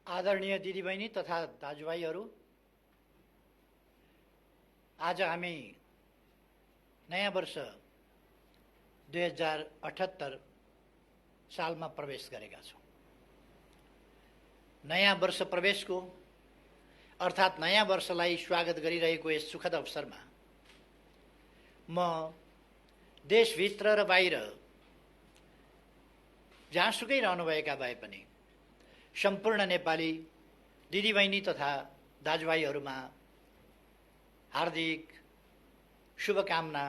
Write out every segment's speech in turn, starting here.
आदरणीय दिदीबहिनी तथा दाजुभाइहरू, आज हामी नयाँ वर्ष 2078 सालमा प्रवेश गरेका छौँ। नयाँ वर्ष प्रवेशको अर्थात् नयाँ वर्षलाई स्वागत गरिरहेको यस सुखद अवसरमा म देशभित्र र बाहिर जहाँसुकै रहनुभएका भए पनि सम्पूर्ण नेपाली दिदीबहिनी तथा दाजुभाइहरूमा हार्दिक शुभकामना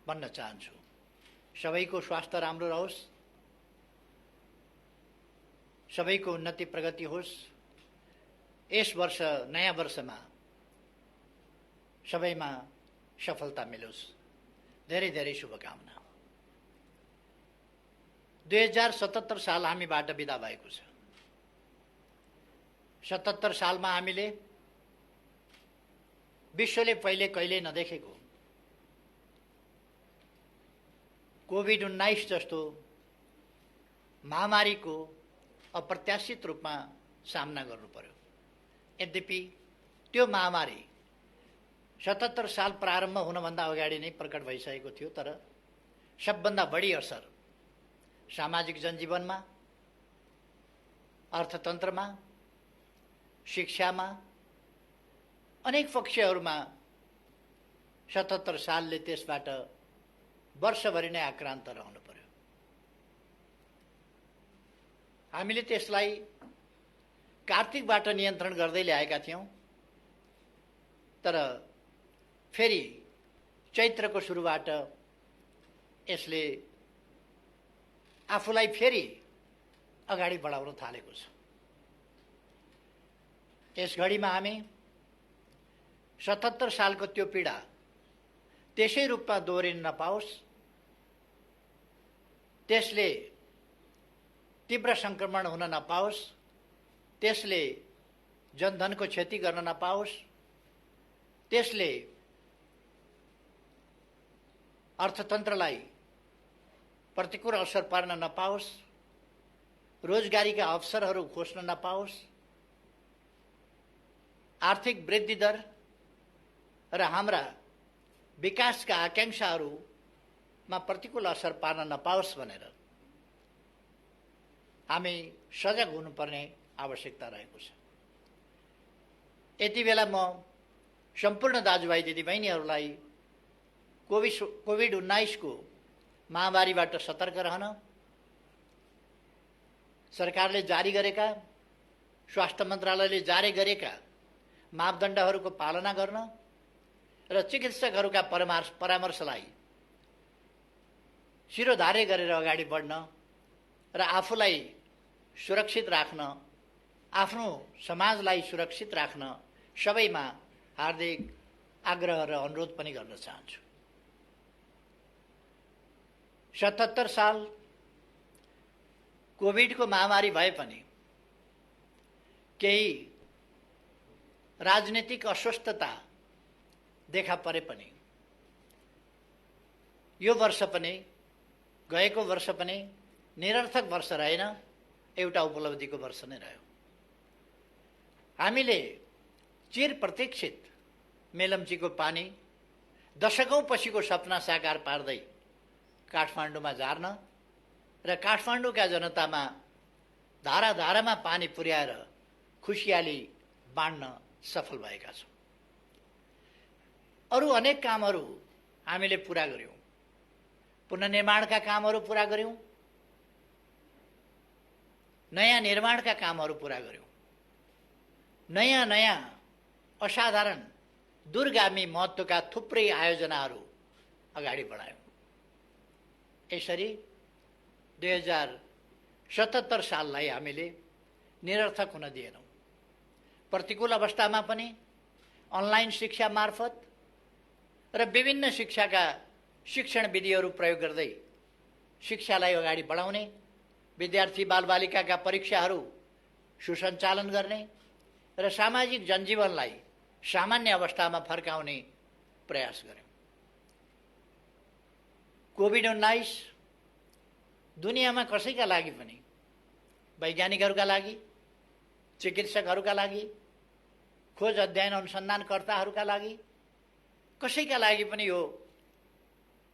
भन्न चाहन्छु। सबैको स्वास्थ्य राम्रो रहोस्, सबैको उन्नति प्रगति होस्। यस वर्ष नयाँ वर्षमा सबैमा सफलता मिलोस्। धेरै धेरै शुभकामना। 2077 साल हामीबाट बिदा भएको छ। 77 सालमा हामीले विश्वले पहिले कहिले नदेखेको कोभिड-19 जस्तो महामारीको अप्रत्याशित रूपमा सामना गर्नु पर्यो। यद्यपि त्यो महामारी 77 साल प्रारम्भ हुनभन्दा अगाडि नै प्रकट भइसकेको थियो, तर सबभन्दा बढी असर सामाजिक जनजीवनमा, अर्थतन्त्रमा, शिक्षामा, अनेक पक्षहरूमा 77 सालले त्यसबाट वर्षभरि नै आक्रान्त रहनु पर्यो। हामीले त्यसलाई कार्तिकबाट नियन्त्रण गर्दै ल्याएका थियौँ, तर फेरि चैत्रको सुरुबाट यसले आफूलाई फेरि अगाडि बढाउन थालेको छ। यस घडीमा हामी 77 सालको त्यो पीडा त्यसै रूपमा दोहोरिन नपाओस्, त्यसले तीव्र संक्रमण हुन नपाओस्, त्यसले जनधनको क्षति गर्न नपाओस्, त्यसले अर्थतन्त्रलाई प्रतिकूल असर पार्न नपाओस्, रोजगारीका अवसरहरू खोज्न नपाओस्, आर्थिक वृद्धि दर र हाम्रा विकासका आकांक्षाहरूमा प्रतिकूल असर पार्न नपाओस् भनेर हामी सजग हुनुपर्ने आवश्यकता रहेको छ। यति बेला म सम्पूर्ण दाजुभाइ दिदीबहिनीहरूलाई कोभिड-19 को महामारीबाट सतर्क रहन, सरकारले जारी गरेका, स्वास्थ्य मन्त्रालयले जारी गरेका मापदण्डहरूको पालना गर्न र चिकित्सकहरूका परामर्शलाई शिरोधार्य गरेर अगाडि बढ्न र आफूलाई सुरक्षित राख्न, आफ्नो समाजलाई सुरक्षित राख्न सबैमा हार्दिक आग्रह र अनुरोध पनि गर्न चाहन्छु। 77 साल कोभिडको महामारी भए पनि केही राजनीतिक अस्वस्थता देखा परे पनि यो वर्ष पनि, गएको वर्ष पनि निरर्थक वर्ष रहेन, एउटा उपलब्धिको वर्ष नै रह्यो। हामीले चिर प्रतीक्षित मेलम्चीको पानी दशकौं पछिको सपना साकार पार्दै काठमाडौँमा झार्न र काठमाडौँका जनतामा धारा धारामा पानी पुर्याएर खुसियाली बाँड्न सफल भएका छौँ। अरू अनेक कामहरू हामीले पुरा गर्यौँ। पुनर्निर्माणका कामहरू पुरा गर्यौँ, नयाँ निर्माणका कामहरू पुरा गर्यौँ, नयाँ नयाँ असाधारण दूरगामी महत्त्वका थुप्रै आयोजनाहरू अगाडि बढायौँ। यसरी 2077 साललाई हामीले निरर्थक हुन दिएनौँ। प्रतिकूल अवस्थामा पनि अनलाइन शिक्षा मार्फत र विभिन्न शिक्षाका शिक्षण विधिहरू प्रयोग गर्दै शिक्षालाई अगाडि बढाउने, विद्यार्थी बालबालिकाका परीक्षाहरू सुसञ्चालन गर्ने र सामाजिक जनजीवनलाई सामान्य अवस्थामा फर्काउने प्रयास गर्यौँ। कोभिड-19 दुनियाँमा कसैका लागि पनि, वैज्ञानिकहरूका लागि, चिकित्सकहरूका लागि, खोज अध्ययन अनुसन्धानकर्ताहरूका लागि, कसैका लागि पनि यो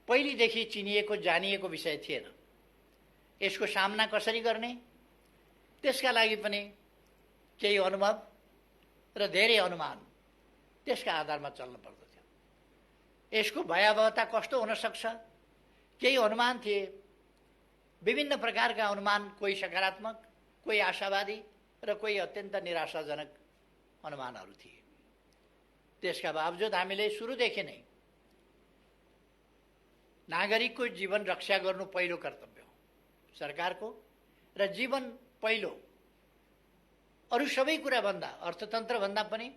पहिलेदेखि चिनिएको जानिएको विषय थिएन। यसको सामना कसरी गर्ने, त्यसका लागि पनि केही अनुभव र धेरै अनुमान त्यसका आधारमा चल्नु पर्दथ्यो। यसको भयावहता कस्तो हुन सक्छ, केही अनुमान थिए। विभिन्न प्रकारका अनुमान, कोही सकारात्मक, कोही आशावादी र कोही अत्यन्त निराशाजनक अनुमानहरू थिए। त्यसका बावजुद हामीले सुरुदेखि नै नागरिकको जीवन रक्षा गर्नु पहिलो कर्तव्य हो सरकारको, र जीवन पहिलो, अरू सबै कुरा भन्दा, अर्थतन्त्र भन्दा पनि,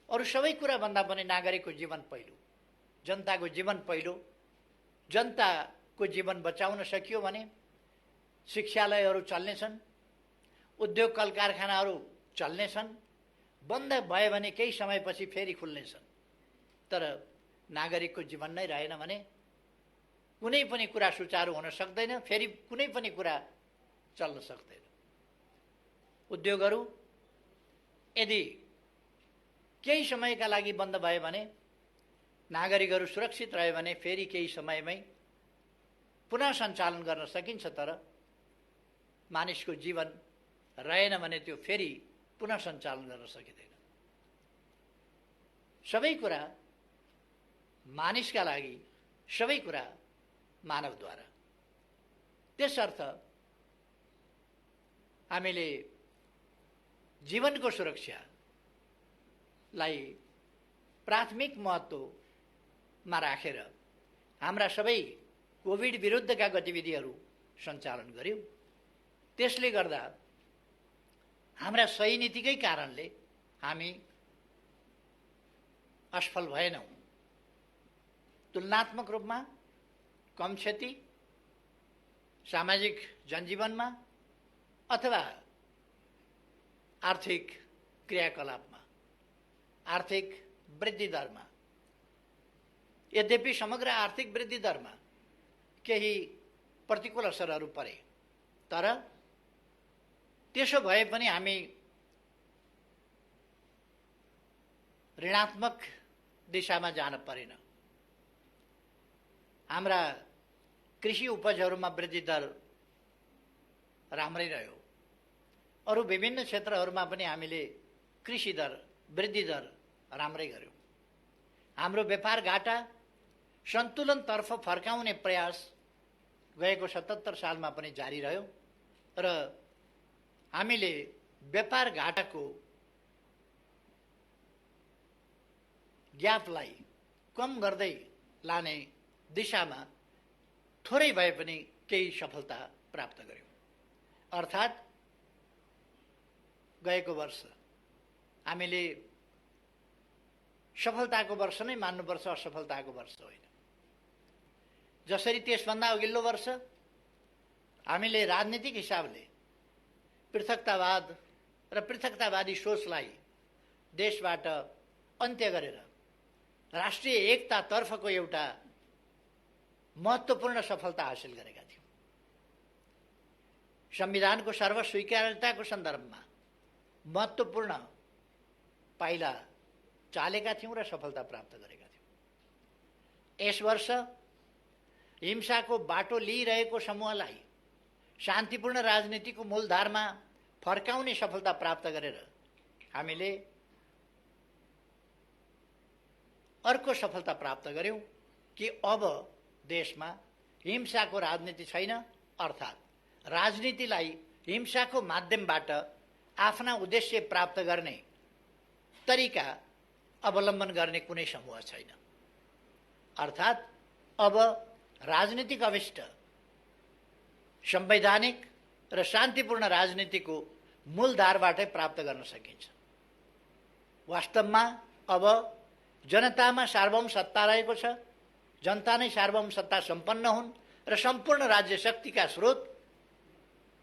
अरू सबै कुरा भन्दा पनि नागरिकको जीवन पहिलो, जनताको जीवन पहिलो। जनताको जीवन बचाउन सकियो भने शिक्षालयहरू चल्नेछन्, उद्योग कल कारखानाहरू चल्नेछन्, बन्द भयो भने केही समयपछि फेरि खुल्नेछन्। तर नागरिकको जीवन नै रहेन भने कुनै पनि कुरा सुचारू हुन सक्दैन, फेरि कुनै पनि कुरा चल्न सक्दैन। उद्योगहरू यदि केही समयका लागि बन्द भयो भने, नागरिकहरू सुरक्षित रह्यो भने फेरि केही समयमै पुनः सञ्चालन गर्न सकिन्छ। तर मानिसको जीवन रहेन भने त्यो फेरि पुनः सञ्चालन गर्न सकिँदैन। सबै कुरा मानिसका लागि, सबै कुरा मानवद्वारा। त्यसर्थ हामीले जीवनको सुरक्षालाई प्राथमिक महत्त्वमा राखेर हाम्रा सबै कोभिड विरुद्धका गतिविधिहरू सञ्चालन गर्यौँ। त्यसले गर्दा हाम्रा सही नीतिकै कारणले हामी असफल भएनौँ। तुलनात्मक रूपमा कम क्षति सामाजिक जनजीवनमा अथवा आर्थिक क्रियाकलापमा, आर्थिक वृद्धि दरमा। यद्यपि समग्र आर्थिक वृद्धि दरमा केही प्रतिकूल असरहरू परे, तर त्यसो भए पनि हामी ऋणात्मक दिशामा जान परेन। हाम्रा कृषि उपजहरूमा वृद्धि दर राम्रै रह्यो। अरू विभिन्न क्षेत्रहरूमा पनि हामीले कृषि दर, वृद्धि दर राम्रै गर्यौँ। हाम्रो व्यापार घाटा सन्तुलनतर्फ फर्काउने प्रयास गएको 77 सालमा पनि जारी रह्यो र हामीले व्यापार घाटाको ग्यापलाई कम गर्दै लाने दिशामा थोरै भए पनि केही सफलता प्राप्त गर्यौँ। अर्थात् गएको वर्ष हामीले सफलताको वर्ष नै मान्नुपर्छ, असफलताको वर्ष होइन। जसरी त्यसभन्दा अघिल्लो वर्ष हामीले राजनीतिक हिसाबले पृथकतावाद र पृथकतावादी सोचलाई देशबाट अन्त्य गरेर राष्ट्रिय एकतातर्फको एउटा महत्त्वपूर्ण सफलता हासिल गरेका थियौँ। संविधानको सर्वस्वीकार्यताको सन्दर्भमा महत्त्वपूर्ण पाइला चालेका थियौँ र सफलता प्राप्त गरेका थियौँ। यस वर्ष हिंसाको बाटो लिइरहेको समूहलाई शान्तिपूर्ण राजनीतिको मूलधारमा फर्काउने सफलता प्राप्त गरेर हामीले अर्को सफलता प्राप्त गर्यौँ कि अब देशमा हिंसाको राजनीति छैन, अर्थात् राजनीतिलाई हिंसाको माध्यमबाट आफ्ना उद्देश्य प्राप्त गर्ने तरिका अवलम्बन गर्ने कुनै समूह छैन। अर्थात् अब राजनीतिक अभिष्ट संवैधानिक र शान्तिपूर्ण राजनीतिको मूलधारबाटै प्राप्त गर्न सकिन्छ। वास्तवमा अब जनतामा सार्वभौम सत्ता रहेको छ। जनता नै सार्वभौम सत्ता सम्पन्न हुन् र सम्पूर्ण राज्य शक्तिका स्रोत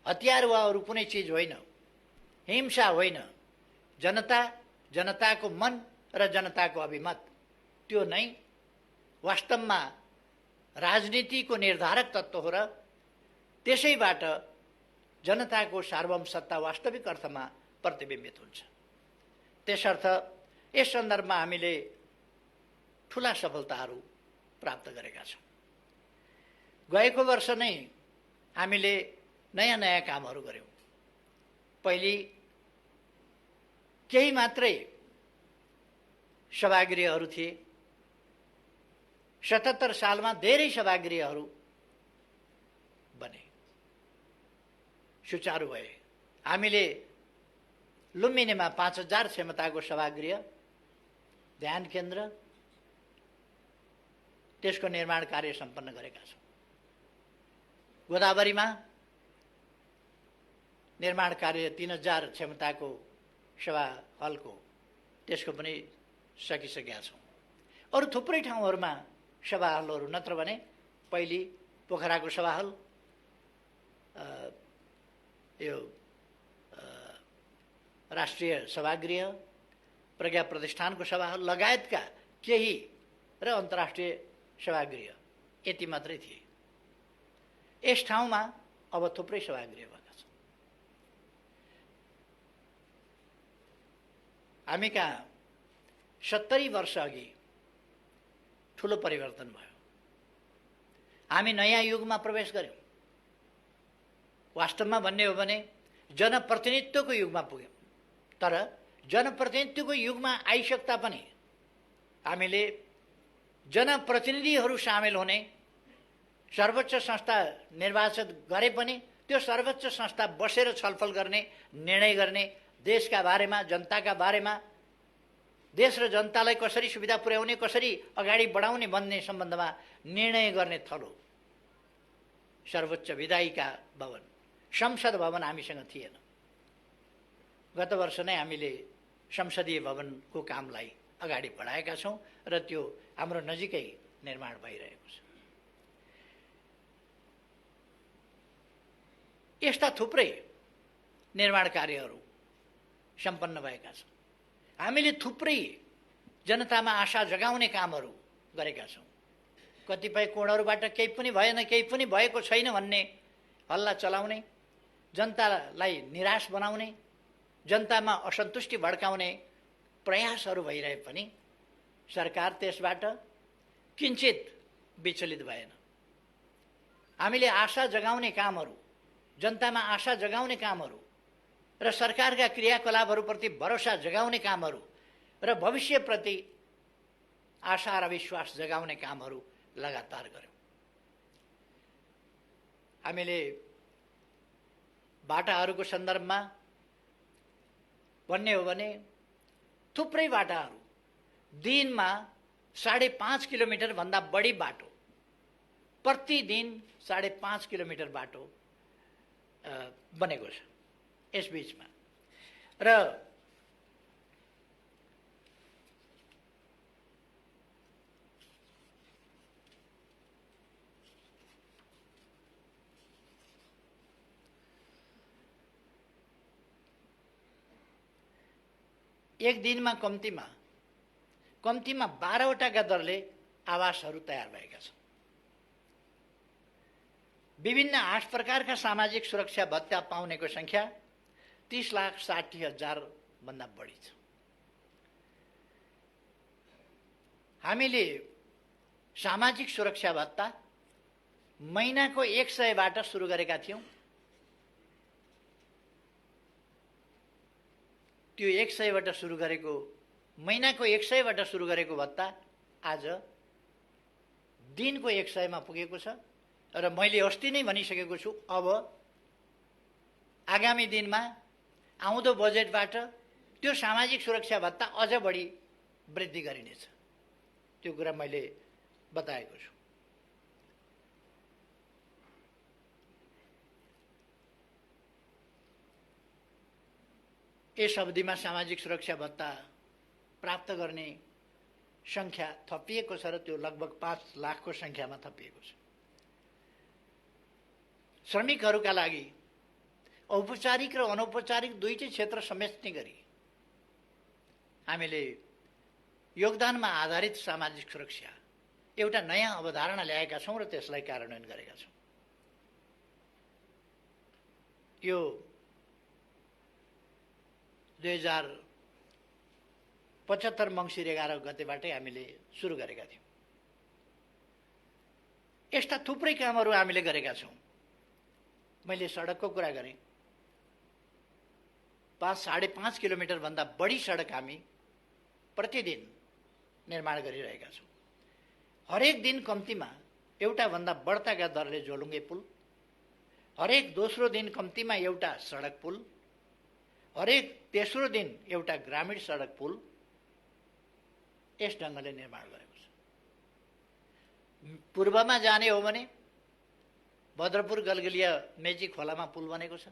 हतियार वा अरू कुनै चिज होइन, हिंसा होइन, जनता, जनताको मन र जनताको अभिमत, त्यो नै वास्तवमा राजनीतिको निर्धारक तत्त्व हो र त्यसैबाट जनताको सार्वभौम सत्ता वास्तविक अर्थमा प्रतिबिम्बित हुन्छ। त्यसर्थ यस सन्दर्भमा हामीले ठुला सफलताहरू प्राप्त गरेका छौँ। गएको वर्ष नै हामीले नयाँ नयाँ कामहरू गर्यौँ। पहिले केही मात्रै सभागृहहरू थिए। 77 सालमा धेरै सभागृहहरू बने, सुचारू भए। हामीले लुम्बिनीमा 5000 क्षमताको सभागृह, ध्यान केन्द्र, त्यसको निर्माण कार्य सम्पन्न गरेका छौँ। गोदावरीमा निर्माण कार्य 3000 क्षमताको सभा हलको, त्यसको पनि सकिसकेका छौँ। अरू थुप्रै ठाउँहरूमा सभा हलहरू, नत्र भने पहिले पोखराको सभा हल, यो राष्ट्रिय सभागृह, प्रज्ञा प्रतिष्ठानको सभा हल लगायतका केही र अन्तर्राष्ट्रिय सभागृह यति मात्रै थिए। यस ठाउँमा अब थुप्रै सभागृह भएका छन्। हामी कहाँ 70 वर्ष अघि ठुलो परिवर्तन भयो। हामी नयाँ युगमा प्रवेश गर्यौँ। वास्तवमा भन्ने हो भने जनप्रतिनिधित्वको युगमा पुग्यौँ। तर जनप्रतिनिधित्वको युगमा आइसक्दा पनि हामीले जनप्रतिनिधिहरू सामेल हुने, सर्वोच्च संस्था निर्वाचित गरे पनि त्यो सर्वोच्च संस्था बसेर छलफल गर्ने, निर्णय गर्ने, देशका बारेमा, जनताका बारेमा, देश र जनतालाई कसरी सुविधा पुर्याउने, कसरी अगाडि बढाउने भन्ने सम्बन्धमा निर्णय गर्ने थलो सर्वोच्च विधायिका भवन, संसद भवन हामीसँग थिएन। गत वर्ष नै हामीले संसदीय भवनको कामलाई अगाडि बढाएका छौँ र त्यो हाम्रो नजिकै निर्माण भइरहेको छ। यस्ता थुप्रै निर्माण कार्यहरू सम्पन्न भएका छन्। हामीले थुप्रै जनतामा आशा जगाउने कामहरू गरेका छौँ। कतिपय कोणहरूबाट केही पनि भएन, केही पनि भएको छैन भन्ने हल्ला चलाउने, जनतालाई निराश बनाउने, जनतामा असन्तुष्टि भड्काउने प्रयासहरू भइरहे पनि सरकार त्यसबाट किञ्चित विचलित भएन। हामीले आशा जगाउने कामहरू, जनतामा आशा जगाउने कामहरू र सरकारका क्रियाकलापहरूप्रति भरोसा जगाउने कामहरू र भविष्यप्रति आशा र विश्वास जगाउने कामहरू लगातार गर्यौँ। हामीले बाटाहरूको सन्दर्भमा भन्ने हो भने थुप्रै बाटाहरू, दिनमा 5.5 किलोमिटर भन्दा बढी बाटो, प्रतिदिन 5.5 किलोमिटर बाटो बनेको छ यस बीचमा। र एक दिनमा कम्तीमा 12वटाका दरले आवासहरू तयार भएका छन्। विभिन्न 8 प्रकारका सामाजिक सुरक्षा भत्ता पाउनेको संख्या 30,60,000 भन्दा बढी छ। हामीले सामाजिक सुरक्षा भत्ता महिनाको 100बाट सुरु गरेका थियौँ। त्यो 100बाट सुरु गरेको, महिनाको 100बाट सुरु गरेको भत्ता आज दिनको 100मा पुगेको छ। र मैले अस्ति नै भनिसकेको छु, अब आगामी दिनमा आउँदो बजेटबाट त्यो सामाजिक सुरक्षा भत्ता अझ बढी वृद्धि गरिनेछ। त्यो कुरा मैले बताएको छु। यस अवधिमा सामाजिक सुरक्षा भत्ता प्राप्त गर्ने संख्या थपिएको छ र त्यो लगभग 5 लाखको संख्यामा थपिएको छ। श्रमिकहरूका लागि औपचारिक र अनौपचारिक दुईटै क्षेत्र समेट्ने गरी हामीले योगदानमा आधारित सामाजिक सुरक्षा एउटा नयाँ अवधारणा ल्याएका छौँ र त्यसलाई कार्यान्वयन गरेका छौँ। यो 2075 मङ्सिर 11 गतेबाटै हामीले सुरु गरेका थियौँ। यस्ता थुप्रै कामहरू हामीले गरेका छौँ। मैले सडकको कुरा गरेँ। 5-5.5 किलोमिटरभन्दा बढी सडक हामी प्रतिदिन निर्माण गरिरहेका छौँ। हरेक दिन कम्तीमा एउटाभन्दा बढ्ताका दरले झोलुङ्गे पुल, हरेक दोस्रो दिन कम्तीमा एउटा सडक पुल, हरेक तेस्रो दिन एउटा ग्रामीण सडक पुल यस ढङ्गले निर्माण गरेको छ। पूर्वमा जाने हो भने भद्रपुर गलगलिया मेची खोलामा पुल बनेको छ।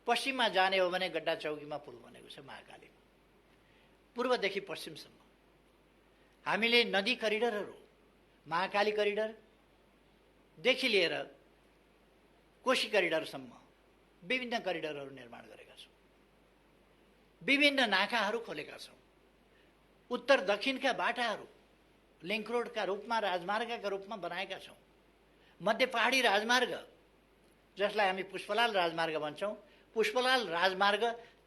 पश्चिममा जाने हो भने गड्डा चौकीमा पुल बनेको छ महाकालीमा। पूर्वदेखि पश्चिमसम्म हामीले नदी करिडरहरू, महाकाली करिडरदेखि लिएर कोशी करिडरसम्म विभिन्न करिडरहरू निर्माण गरेका छौँ। विभिन्न नाकाहरू खोलेका छौँ। उत्तर दक्षिणका बाटाहरू लिङ्क रोडका रूपमा, राजमार्गका रूपमा बनाएका छौँ। मध्य पहाडी राजमार्ग, जसलाई हामी पुष्पलाल राजमार्ग भन्छौँ, पुष्पलाल राजमार्ग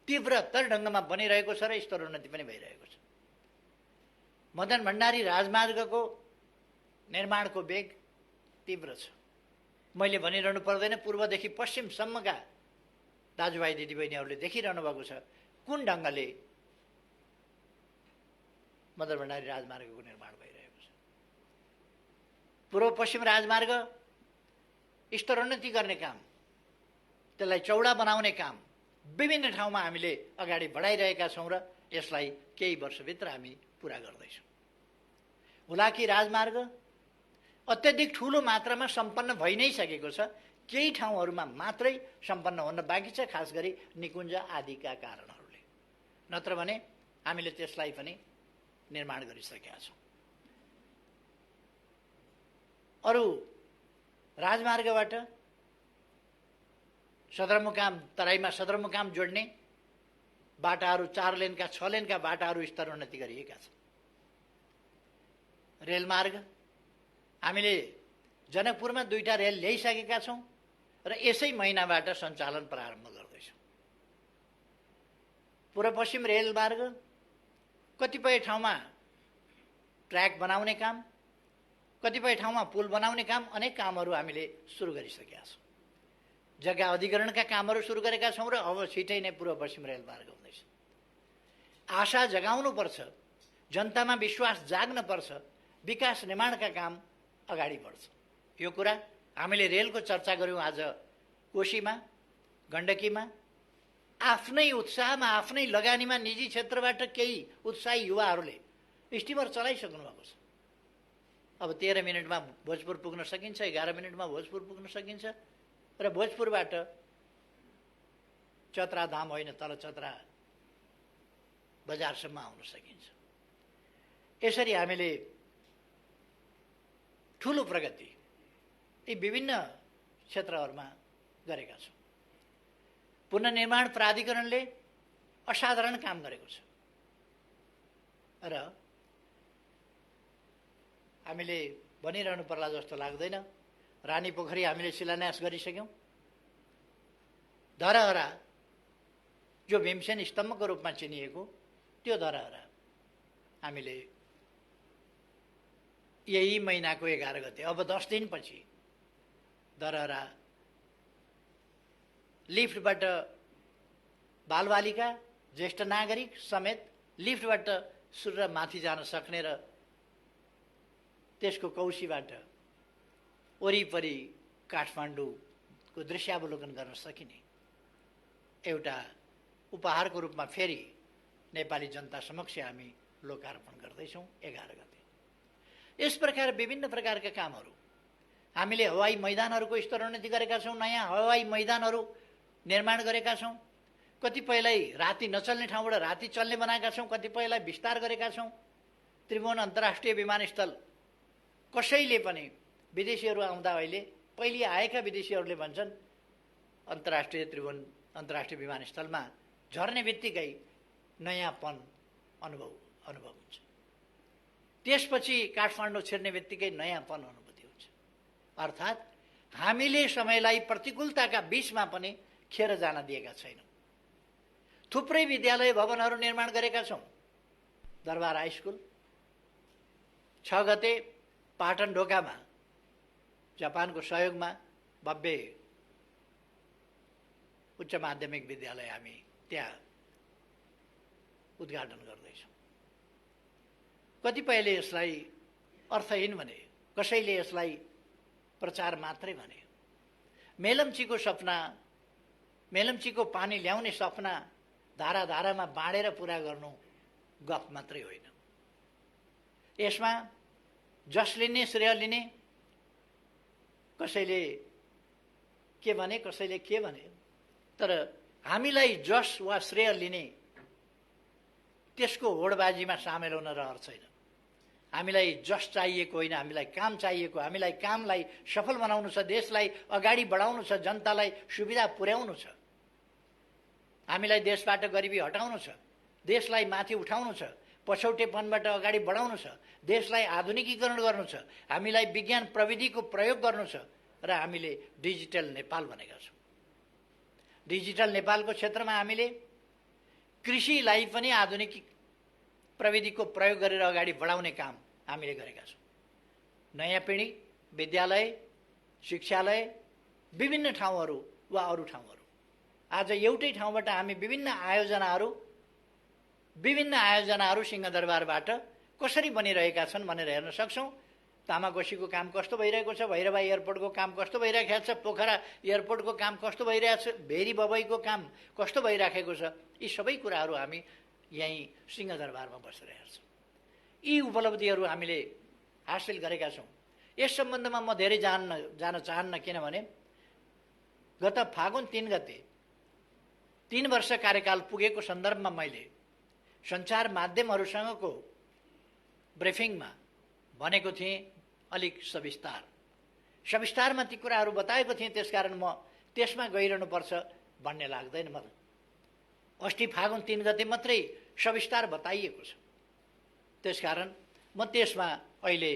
तीव्रतर ढङ्गमा बनिरहेको छ र स्तरोन्नति पनि भइरहेको छ। मदन भण्डारी राजमार्गको निर्माणको वेग तीव्र छ। मैले भनिरहनु पर्दैन, पूर्वदेखि पश्चिमसम्मका दाजुभाइ दिदीबहिनीहरूले देखिरहनु भएको छ कुन ढङ्गले मदन भण्डारी राजमार्गको निर्माण भइरहेको छ। पूर्व पश्चिम राजमार्ग स्तरोन्नति गर्ने काम, त्यसलाई चौडा बनाउने काम विभिन्न ठाउँमा हामीले अगाडि बढाइरहेका छौँ र यसलाई केही वर्षभित्र हामी पुरा गर्दैछौँ। हुलाकी राजमार्ग अत्यधिक ठुलो मात्रामा सम्पन्न भइ नै सकेको छ। केही ठाउँहरूमा मात्रै सम्पन्न हुन बाँकी छ, खास गरी निकुञ्ज आदिका कारणहरूले। नत्र भने हामीले त्यसलाई पनि निर्माण गरिसकेका छौँ। अरू राजमार्गबाट सदरमुकाम, तराईमा सदरमुकाम जोड्ने बाटाहरू 4 लेनका 6 लेनका बाटाहरू स्तरोन्नति गरिएका छन्। रेलमार्ग हामीले जनकपुरमा 2टा रेल ल्याइसकेका छौँ र यसै महिनाबाट सञ्चालन प्रारम्भ गर्दैछौँ। पूर्व पश्चिम रेलमार्ग कतिपय ठाउँमा ट्र्याक बनाउने काम, कतिपय ठाउँमा पुल बनाउने काम, अनेक कामहरू हामीले सुरु गरिसकेका छौँ। जग्गा अधिग्रहणका कामहरू सुरु गरेका छौँ र अब छिटै नै पूर्व पश्चिम रेलमार्ग हुँदैछ। आशा जगाउनुपर्छ, जनतामा विश्वास जाग्नुपर्छ, विकास निर्माणका काम अगाडि बढ्छ। यो कुरा हामीले रेलको चर्चा गऱ्यौँ आज कोशीमा, गण्डकीमा। आफ्नै उत्साहमा, आफ्नै लगानीमा निजी क्षेत्रबाट केही उत्साही युवाहरूले स्टिमर चलाइसक्नु भएको छ। अब 13 मिनटमा भोजपुर पुग्न सकिन्छ, 11 मिनटमा भोजपुर पुग्न सकिन्छ र भोजपुरबाट चतरा धाम होइन, तल चतरा बजारसम्म आउन सकिन्छ। यसरी हामीले ठुलो प्रगति यी विभिन्न क्षेत्रहरूमा गरेका छौँ। पुनर्निर्माण प्राधिकरणले असाधारण काम गरेको छ र हामीले भनिरहनु पर्ला जस्तो लाग्दैन। रानी पोखरी हामीले शिलान्यास गरिसक्यौँ। धरहरा जो भीमसेन स्तम्भको रूपमा चिनिएको त्यो धरहरा हामीले यही महिनाको 11 गते, अब 10 दिनपछि धरहरा लिफ्टबाट बालबालिका, ज्येष्ठ नागरिक समेत लिफ्टबाट सुरेर माथि जान सक्ने र त्यसको कौशीबाट वरिपरि काठमाडौँको दृश्यावलोकन गर्न सकिने एउटा उपहारको रूपमा फेरि नेपाली जनता समक्ष हामी लोकार्पण गर्दैछौँ 11 गते। यस प्रकार विभिन्न प्रकारका कामहरू हामीले हवाई मैदानहरूको स्तरोन्नति गरेका छौँ। नयाँ हवाई मैदानहरू निर्माण गरेका छौँ। कतिपयलाई राति नचल्ने ठाउँबाट राति चल्ने बनाएका छौँ, कतिपयलाई विस्तार गरेका छौँ। त्रिभुवन अन्तर्राष्ट्रिय विमानस्थल कसैले पनि विदेशीहरू आउँदा अहिले पहिले आएका विदेशीहरूले भन्छन् त्रिभुवन अन्तर्राष्ट्रिय विमानस्थलमा झर्ने बित्तिकै नयाँपन अनुभव हुन्छ। त्यसपछि काठमाडौँ छिर्ने बित्तिकै नयाँपन अनुभूति हुन्छ। अर्थात् हामीले समयलाई प्रतिकूलताका बीचमा पनि खेर जान दिएका छैनौँ। थुप्रै विद्यालय भवनहरू निर्माण गरेका छौँ। दरबार हाई स्कुल 6 गते पाटन ढोकामा जापानको सहयोगमा भव्य उच्च माध्यमिक विद्यालय हामी त्यहाँ उद्घाटन गर्दैछौँ। कतिपयले यसलाई अर्थहीन भने, कसैले यसलाई प्रचार मात्रै भने। मेलम्चीको सपना, मेलम्चीको पानी ल्याउने सपना धारा धारामा बाँडेर पुरा गर्नु गफ मात्रै होइन। यसमा जस लिने, श्रेय लिने, कसैले के भने, कसैले के भने, तर हामीलाई जस वा श्रेय लिने त्यसको होडबाजीमा सामेल हुन रहर छैन। हामीलाई जस चाहिएको होइन, हामीलाई काम चाहिएको। हामीलाई कामलाई सफल बनाउनु छ, देशलाई अगाडि बढाउनु छ, जनतालाई सुविधा पुर्याउनु छ। हामीलाई देशबाट गरिबी हटाउनु छ, देशलाई माथि उठाउनु छ, पछौटेपनबाट अगाडि बढाउनु छ, देशलाई आधुनिकीकरण गर्नु छ, हामीलाई विज्ञान प्रविधिको प्रयोग गर्नु छ र हामीले डिजिटल नेपाल भनेका छौँ। डिजिटल नेपालको क्षेत्रमा हामीले कृषिलाई पनि आधुनिक प्रविधिको प्रयोग गरेर अगाडि बढाउने काम हामीले गरेका छौँ। नयाँ पिँढी, विद्यालय, शिक्षालय, विभिन्न ठाउँहरू वा अरू ठाउँहरू, आज एउटै ठाउँबाट हामी विभिन्न आयोजनाहरू सिंहदरबारबाट कसरी बनिरहेका छन् भनेर हेर्न सक्छौँ। तामाकोशीको काम कस्तो भइरहेको छ, भैरवा एयरपोर्टको काम कस्तो भइरहेको छ, पोखरा एयरपोर्टको काम कस्तो भइरहेको छ, भेरी बबईको काम कस्तो भइराखेको छ, यी सबै कुराहरू हामी यहीँ सिंहदरबारमा बसेर हेर्छौँ। यी उपलब्धिहरू हामीले हासिल गरेका छौँ। यस सम्बन्धमा म धेरै जान चाहन्न, किनभने गत फागुन 3 गते 3 वर्ष कार्यकाल पुगेको सन्दर्भमा मैले सञ्चार माध्यमहरूसँगको ब्रिफिङमा भनेको थिएँ, अलिक सविस्तारमा ती कुराहरू बताएको थिएँ। त्यसकारण म त्यसमा गइरहनुपर्छ भन्ने लाग्दैन मलाई। अस्ति फागुन 3 गते मात्रै सविस्तार बताइएको छ। त्यसकारण म त्यसमा अहिले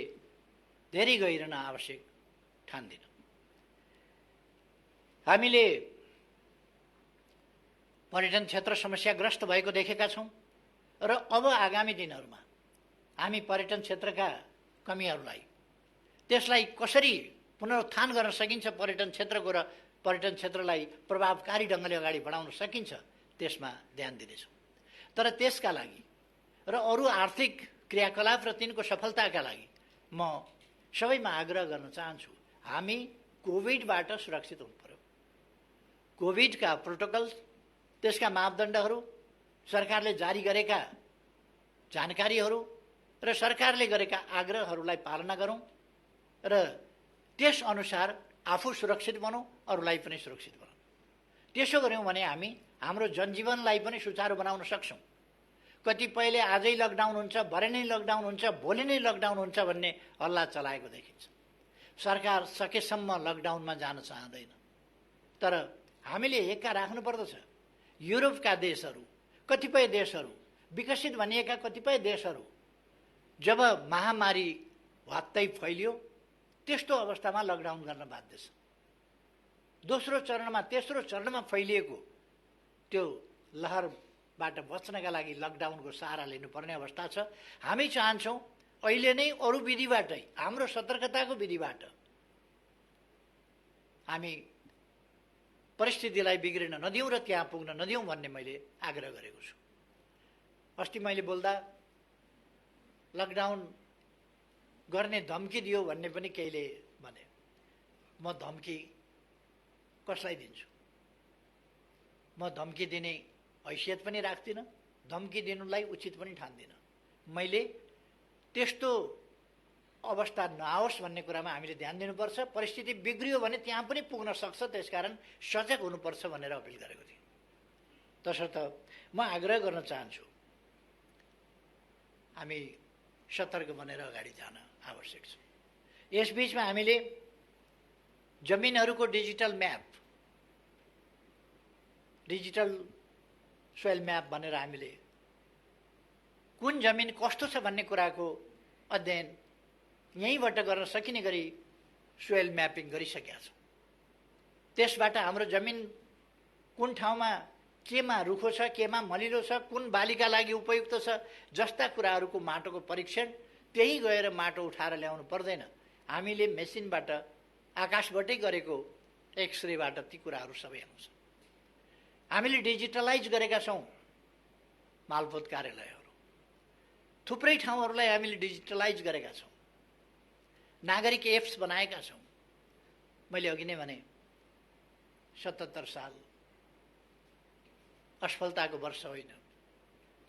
धेरै गइरहन आवश्यक ठान्दिनँ। हामीले पर्यटन क्षेत्र समस्याग्रस्त भएको देखेका छौँ र अब आगामी दिनहरूमा हामी पर्यटन क्षेत्रका कमीहरूलाई, त्यसलाई कसरी पुनरुत्थान गर्न सकिन्छ, पर्यटन क्षेत्रको र पर्यटन क्षेत्रलाई प्रभावकारी ढङ्गले अगाडि बढाउन सकिन्छ, त्यसमा ध्यान दिनेछौँ। तर त्यसका लागि र अरू आर्थिक क्रियाकलाप र तिनको सफलताका लागि म सबैमा आग्रह गर्न चाहन्छु, हामी कोभिडबाट सुरक्षित हुनु पर्यो। कोभिडका प्रोटोकल्स, त्यसका मापदण्डहरू, सरकारले जारी गरेका जानकारीहरू र सरकारले गरेका आग्रहहरूलाई पालना गरौँ र त्यसअनुसार आफू सुरक्षित बनौँ, अरूलाई पनि सुरक्षित बनाऊँ। त्यसो गऱ्यौँ भने हामी हाम्रो जनजीवनलाई पनि सुचारू बनाउन सक्छौँ। कतिपयले आजै लकडाउन हुन्छ, भरे नै लकडाउन हुन्छ, भोलि नै लकडाउन हुन्छ भन्ने हल्ला चलाएको देखिन्छ। सरकार सकेसम्म लकडाउनमा जान चाहँदैन, तर हामीले एका राख्नुपर्दछ। युरोपका देशहरू, कतिपय देशहरू, विकसित भनिएका कतिपय देशहरू जब महामारी भत्तै फैलियो, त्यस्तो अवस्थामा लकडाउन गर्न बाध्य छ। दोस्रो चरणमा, तेस्रो चरणमा फैलिएको त्यो लहरबाट बच्नका लागि लकडाउनको सहारा लिनुपर्ने अवस्था छ। हामी चाहन्छौँ अहिले नै अरू विधिबाटै, हाम्रो सतर्कताको विधिबाट हामी परिस्थितिलाई बिग्रिन नदिउँ र त्यहाँ पुग्न नदिउँ भन्ने मैले आग्रह गरेको छु। अस्ति मैले बोल्दा लकडाउन गर्ने धम्की दियो भन्ने पनि केहीले भने। म धम्की कसलाई दिन्छु? म धम्की दिने हैसियत पनि राख्दिनँ, धम्की दिनुलाई उचित पनि ठान्दिनँ। मैले त्यस्तो अवस्था नआओस् भन्ने कुरामा हामीले ध्यान दिनुपर्छ। परिस्थिति बिग्रियो भने त्यहाँ पनि पुग्न सक्छ, त्यसकारण सजग हुनुपर्छ भनेर अपिल गरेको थिएँ। तसर्थ म आग्रह गर्न चाहन्छु, हामी सतर्क बनेर अगाडि जान आवश्यक छ। यसबीचमा हामीले जमिनहरूको digital map, digital soil map भनेर हामीले कुन जमिन कस्तो छ भन्ने कुराको अध्ययन यहीँबाट गर्न सकिने गरी सोइल म्यापिङ गरिसकेका छौँ। त्यसबाट हाम्रो जमिन कुन ठाउँमा केमा रुखो छ, केमा मलिलो छ, कुन बालीका लागि उपयुक्त छ जस्ता कुराहरूको माटोको परीक्षण त्यही गएर माटो उठाएर ल्याउनु पर्दैन। हामीले मेसिनबाट आकाशबाटै गरेको एक्सरेबाट ती कुराहरू सबै आउँछ। हामीले डिजिटलाइज गरेका छौँ मालपोत कार्यालयहरू, थुप्रै ठाउँहरूलाई हामीले डिजिटलाइज गरेका छौँ, नागरिक एप्स बनाएका छौँ। मैले अघि नै भने 77 साल असफलताको वर्ष होइन,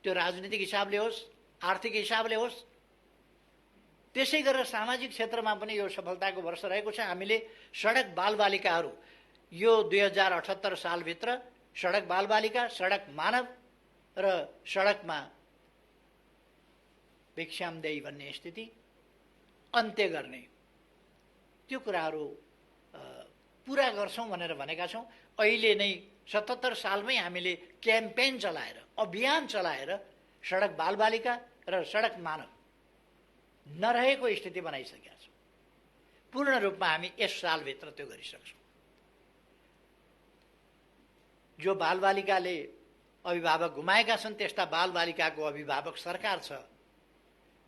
त्यो राजनीतिक हिसाबले होस्, आर्थिक हिसाबले होस्, त्यसै गरेर सामाजिक क्षेत्रमा पनि यो सफलताको वर्ष रहेको छ। हामीले सडक बालबालिकाहरू यो 2078 सालभित्र सडक बालबालिका, सडक मानव र सडकमा भिक्षामदेही भन्ने स्थिति अन्त्य गर्ने त्यो कुराहरू पुरा गर्छौँ भनेर भनेका छौँ। अहिले नै 77 सालमै हामीले क्याम्पेन चलाएर, अभियान चलाएर सडक बालबालिका र सडक मानव नरहेको स्थिति बनाइसकेका छौँ। पूर्ण रूपमा हामी यस सालभित्र त्यो गरिसक्छौँ। जो बालबालिकाले अभिभावक गुमाएका छन् त्यस्ता बालबालिकाको अभिभावक सरकार छ।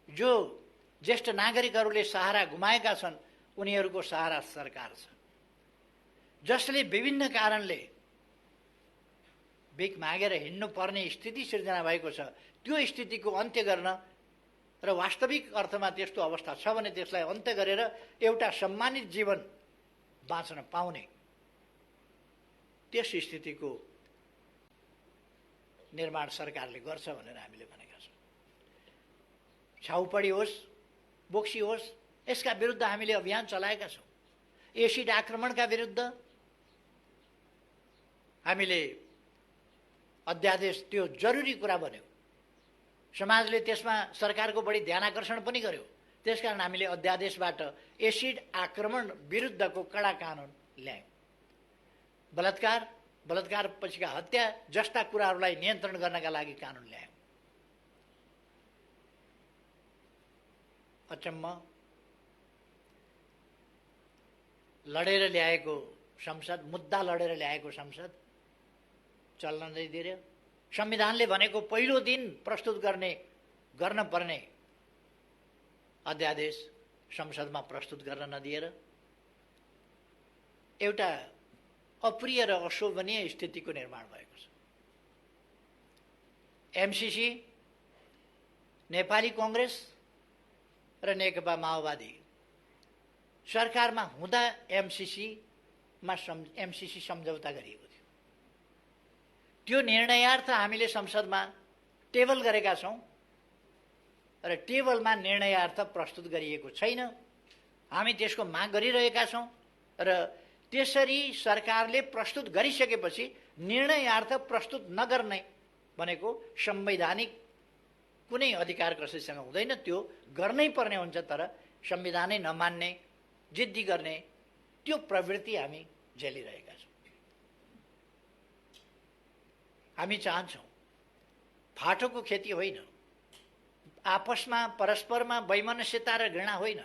जो ज्येष्ठ नागरिकहरूले सहारा गुमाएका छन् उनीहरूको सहारा सरकार छ। जसले विभिन्न कारणले भिख मागेर हिँड्नु पर्ने स्थिति सिर्जना भएको छ, त्यो स्थितिको अन्त्य गर्न र वास्तविक अर्थमा त्यस्तो अवस्था छ भने त्यसलाई अन्त्य गरेर एउटा सम्मानित जीवन बाँच्न पाउने त्यस स्थितिको निर्माण सरकारले गर्छ भनेर हामीले भनेका छौँ। छाउपडी होस्, बोक्सी होस्, यसका विरुद्ध हामीले अभियान चलाएका छौँ। एसिड आक्रमणका विरुद्ध हामीले अध्यादेश, त्यो जरुरी कुरा बन्यो, समाजले त्यसमा सरकारको बढी ध्यानआकर्षण पनि गर्यो। त्यसकारण हामीले अध्यादेशबाट एसिड आक्रमण विरुद्धको कडा कानुन ल्यायौँ। बलात्कार, बलात्कार पछिका हत्या जस्ता कुराहरूलाई नियन्त्रण गर्नका लागि कानुन ल्यायौँ। अचम्म लडेर ल्याएको संसद, मुद्दा लडेर ल्याएको संसद चल्न नदिएर, संविधानले भनेको पहिलो दिन प्रस्तुत गर्न पर्ने अध्यादेश संसदमा प्रस्तुत गर्न नदिएर एउटा अप्रिय र अशोभनीय स्थितिको निर्माण भएको छ। एमसीसी, नेपाली कांग्रेस र नेकपा माओवादी सरकारमा हुँदा एमसीसी सम्झौता गरिएको थियो। त्यो निर्णयार्थ हामीले संसदमा टेबल गरेका छौँ र टेबलमा निर्णयार्थ प्रस्तुत गरिएको छैन। हामी त्यसको माग गरिरहेका छौँ र त्यसरी सरकारले प्रस्तुत गरिसकेपछि निर्णयार्थ प्रस्तुत नगर्ने भनेको संवैधानिक कुनै अधिकार कसैसँग हुँदैन, त्यो गर्नै पर्ने हुन्छ। तर संविधानै नमान्ने, जिद्दी गर्ने त्यो प्रवृत्ति हामी झेलिरहेका छौँ। हामी चाहन्छौँ फाटोको खेती होइन, आपसमा परस्परमा वैमनस्यता र घृणा होइन।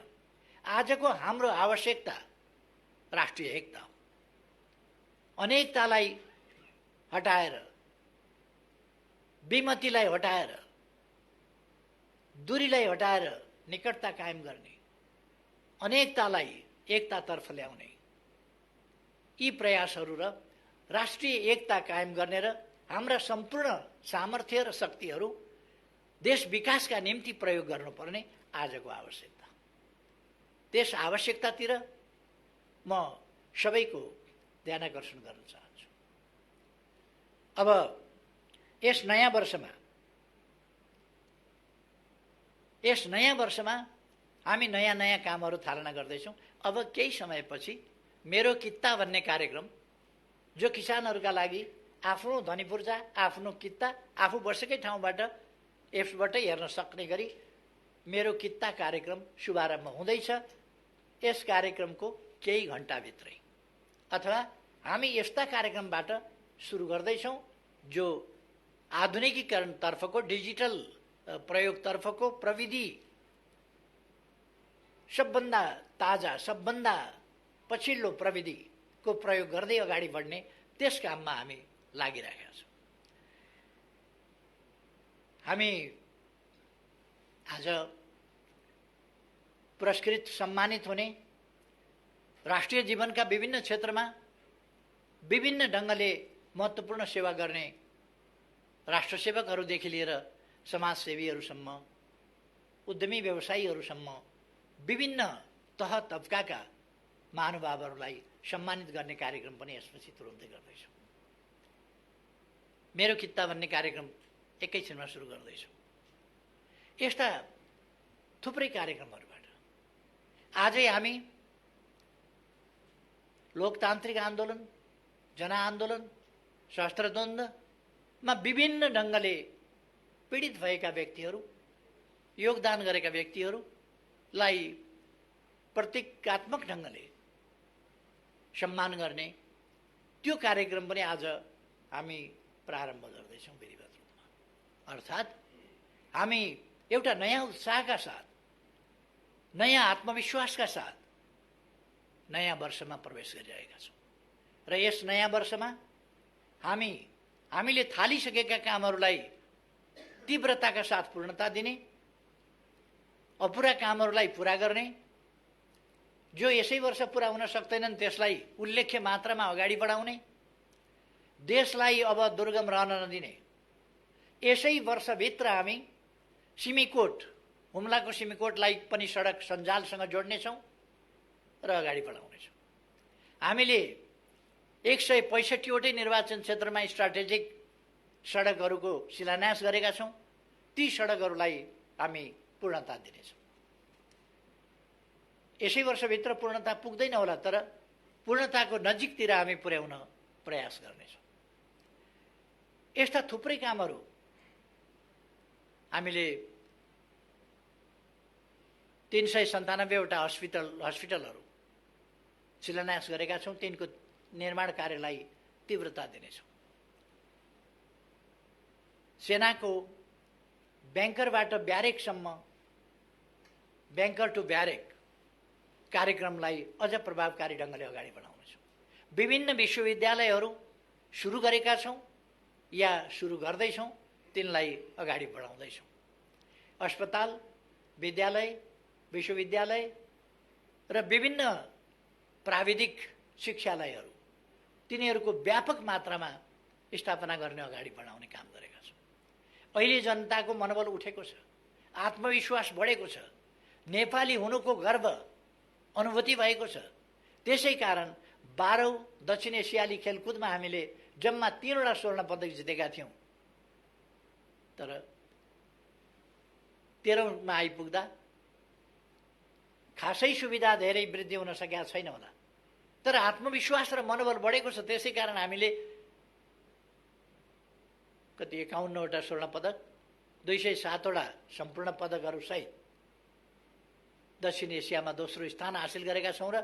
आजको हाम्रो आवश्यकता राष्ट्रिय एकता हो। अनेकतालाई हटाएर, विमतिलाई हटाएर, दूरीलाई हटाएर निकटता कायम गर्ने, अनेकतालाई एकतातर्फ ल्याउने यी प्रयासहरू र राष्ट्रिय एकता कायम गर्ने र हाम्रा सम्पूर्ण सामर्थ्य र शक्तिहरू देश विकासका निम्ति प्रयोग गर्नुपर्ने आजको आवश्यकता। त्यस आवश्यकतातिर म सबैको ध्यानआकर्षण गर्न चाहन्छु। अब यस नयाँ वर्षमा हामी नयाँ कामहरू थालना गर्दैछौँ। अब केही समयपछि मेरो कित्ता भन्ने कार्यक्रम, जो किसानहरूका लागि आफ्नो धनीपूर्जा, आफ्नो कित्ता आफू बसेकै ठाउँबाट एप्सबाटै हेर्न सक्ने गरी मेरो कित्ता कार्यक्रम शुभारम्भ हुँदैछ। यस कार्यक्रमको केही घण्टाभित्रै अथवा हामी यस्ता कार्यक्रमबाट सुरु गर्दैछौँ जो आधुनिकीकरणतर्फको, डिजिटल प्रयोगतर्फको, प्रविधि सबभन्दा ताजा, सबभन्दा पछिल्लो प्रविधिको प्रयोग गर्दै अगाडि बढ्ने त्यस काममा हामी लागिरहेका छौँ। हामी आज पुरस्कृत सम्मानित हुने, राष्ट्रिय जीवनका विभिन्न क्षेत्रमा विभिन्न ढङ्गले महत्त्वपूर्ण सेवा गर्ने राष्ट्रसेवकहरूदेखि लिएर समाजसेवीहरूसम्म, उद्यमी व्यवसायीहरूसम्म विभिन्न तह तबकाका महानुभावहरूलाई सम्मानित गर्ने कार्यक्रम पनि यसपछि तुरुन्तै गर्दैछौँ। मेरो कित्ता भन्ने कार्यक्रम एकैछिनमा सुरु गर्दैछौँ। यस्ता थुप्रै कार्यक्रमहरूबाट आजै हामी लोकतान्त्रिक आन्दोलन, जनआन्दोलन, सशस्त्र द्वन्द्वमा विभिन्न ढङ्गले पीडित भएका व्यक्तिहरू, योगदान गरेका व्यक्तिहरूलाई प्रतीकात्मक ढङ्गले सम्मान गर्ने त्यो कार्यक्रम पनि आज हामी प्रारम्भ गर्दैछौँ विधिवत रूपमा। अर्थात् हामी एउटा नयाँ उत्साहका साथ, नयाँ आत्मविश्वासका साथ नयाँ वर्षमा प्रवेश गरिरहेका छौँ र यस नयाँ वर्षमा हामीले थालिसकेका कामहरूलाई तीव्रताका साथ पूर्णता दिने, अपुरा कामहरूलाई पुरा गर्ने, जो यसै वर्ष पुरा हुन सक्दैनन् त्यसलाई उल्लेख्य मात्रामा अगाडि बढाउने, देशलाई अब दुर्गम रहन नदिने। यसै वर्षभित्र हामी सिमीकोट, हुम्लाको सिमीकोटलाई पनि सडक सञ्जालसँग जोड्नेछौँ र अगाडि बढाउनेछौँ। हामीले 165वटै निर्वाचन क्षेत्रमा स्ट्राटेजिक सडकहरूको शिलान्यास गरेका छौँ। ती सडकहरूलाई हामी पूर्णता दिनेछौँ। यसै वर्षभित्र पूर्णता पुग्दैन होला, तर पूर्णताको नजिकतिर हामी पुर्याउन प्रयास गर्नेछौँ। यस्ता थुप्रै कामहरू हामीले 397वटा हस्पिटलहरू शिलान्यास गरेका छौँ। तिनको निर्माण कार्यलाई तीव्रता दिनेछौँ। सेनाको ब्याङ्करबाट ब्यारेकसम्म, ब्याङ्कर टु ब्यारेक कार्यक्रमलाई अझ प्रभावकारी ढङ्गले अगाडि बढाउनेछौँ। विभिन्न विश्वविद्यालयहरू सुरु गरेका छौँ या सुरु गर्दैछौँ, तिनलाई अगाडि बढाउँदैछौँ। अस्पताल, विद्यालय, विश्वविद्यालय र विभिन्न प्राविधिक शिक्षालयहरू, तिनीहरूको व्यापक मात्रामा स्थापना गर्ने, अगाडि बढाउने काम गरेका छौँ। अहिले जनताको मनोबल उठेको छ, आत्मविश्वास बढेको छ, नेपाली हुनुको गर्व अनुभूति भएको छ। त्यसै कारण 12औं दक्षिण एसियाली खेलकुदमा हामीले जम्मा 3वटा स्वर्ण पदक जितेका थियौँ, तर 13औंमा आइपुग्दा खासै सुविधा धेरै वृद्धि हुन सकेका छैन होला, तर आत्मविश्वास र मनोबल बढेको छ। त्यसै कारण हामीले कति 51वटा स्वर्ण पदक, 207वटा सम्पूर्ण पदकहरू सहित दक्षिण एसियामा दोस्रो स्थान हासिल गरेका छौँ। र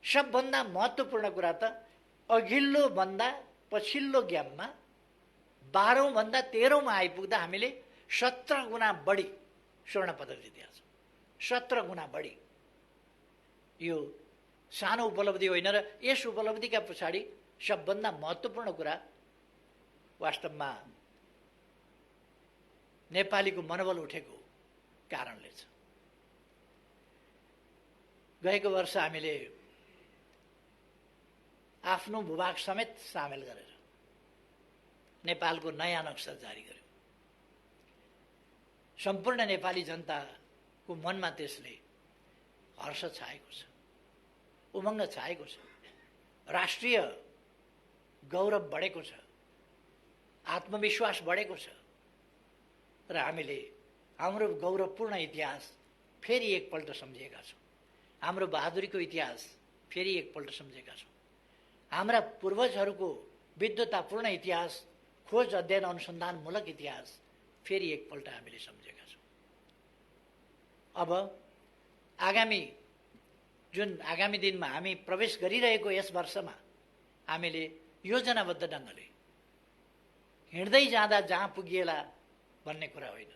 सबभन्दा महत्त्वपूर्ण कुरा त अघिल्लो भन्दा पछिल्लो गेममा 12औं भन्दा 13औंमा आइपुग्दा हामीले 17 गुणा बढी स्वर्ण पदक जितेका छौँ। 17 गुणा बढी। यो सानो उपलब्धि होइन र यस उपलब्धिका पछाडि सबभन्दा महत्त्वपूर्ण कुरा वास्तवमा नेपालीको मनोबल उठेको कारणले छ। गएको वर्ष हामीले आफ्नो भूभाग समेत सामेल गरेर नेपालको नयाँ नक्सा जारी गर्यौँ। सम्पूर्ण नेपाली जनताको मनमा त्यसले हर्ष छाएको छ, उमङ्ग छाएको छ, राष्ट्रिय गौरव बढेको छ, आत्मविश्वास बढेको छ र हामीले हाम्रो गौरवपूर्ण इतिहास फेरि एकपल्ट सम्झेका छौँ। हाम्रो बहादुरीको इतिहास फेरि एकपल्ट सम्झेका छौँ। हाम्रा पूर्वजहरूको विद्वतापूर्ण इतिहास, खोज अध्ययन अनुसन्धानमूलक इतिहास फेरि एकपल्ट हामीले सम्झेका छौँ। अब आगामी दिनमा हामी प्रवेश गरिरहेको यस वर्षमा हामीले योजनाबद्ध ढङ्गले हिँड्दै जाँदा जहाँ पुगिएला भन्ने कुरा होइन,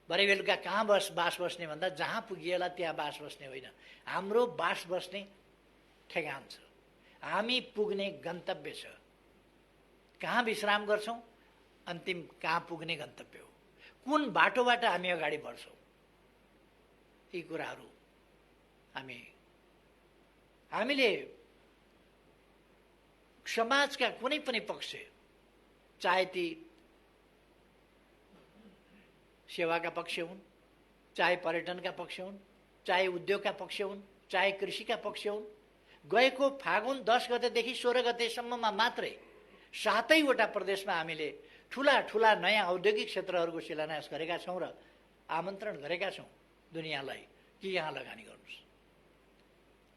भरे बेलुका कहाँ बास बस्ने भन्दा जहाँ पुगिएला त्यहाँ बास बस्ने होइन। हाम्रो बास बस्ने ठेगान छ, हामी पुग्ने गन्तव्य छ। कहाँ विश्राम गर्छौँ, अन्तिम कहाँ पुग्ने गन्तव्य हो। कुन बाटोबाट हामी अगाडि बढ्छौँ, यी कुराहरू हामीले समाजका कुनै पनि पक्ष, चाहे ती सेवाका पक्ष हुन्, चाहे पर्यटनका पक्ष हुन्, चाहे उद्योगका पक्ष हुन्, चाहे कृषिका पक्ष हुन्, गएको फागुन 10 गतेदेखि 16 गतेसम्ममा मात्रै 7वटा प्रदेशमा हामीले ठुला ठुला नयाँ औद्योगिक क्षेत्रहरूको शिलान्यास गरेका छौँ र आमन्त्रण गरेका छौँ दुनियाँलाई कि यहाँ लगानी गर्नुहोस्।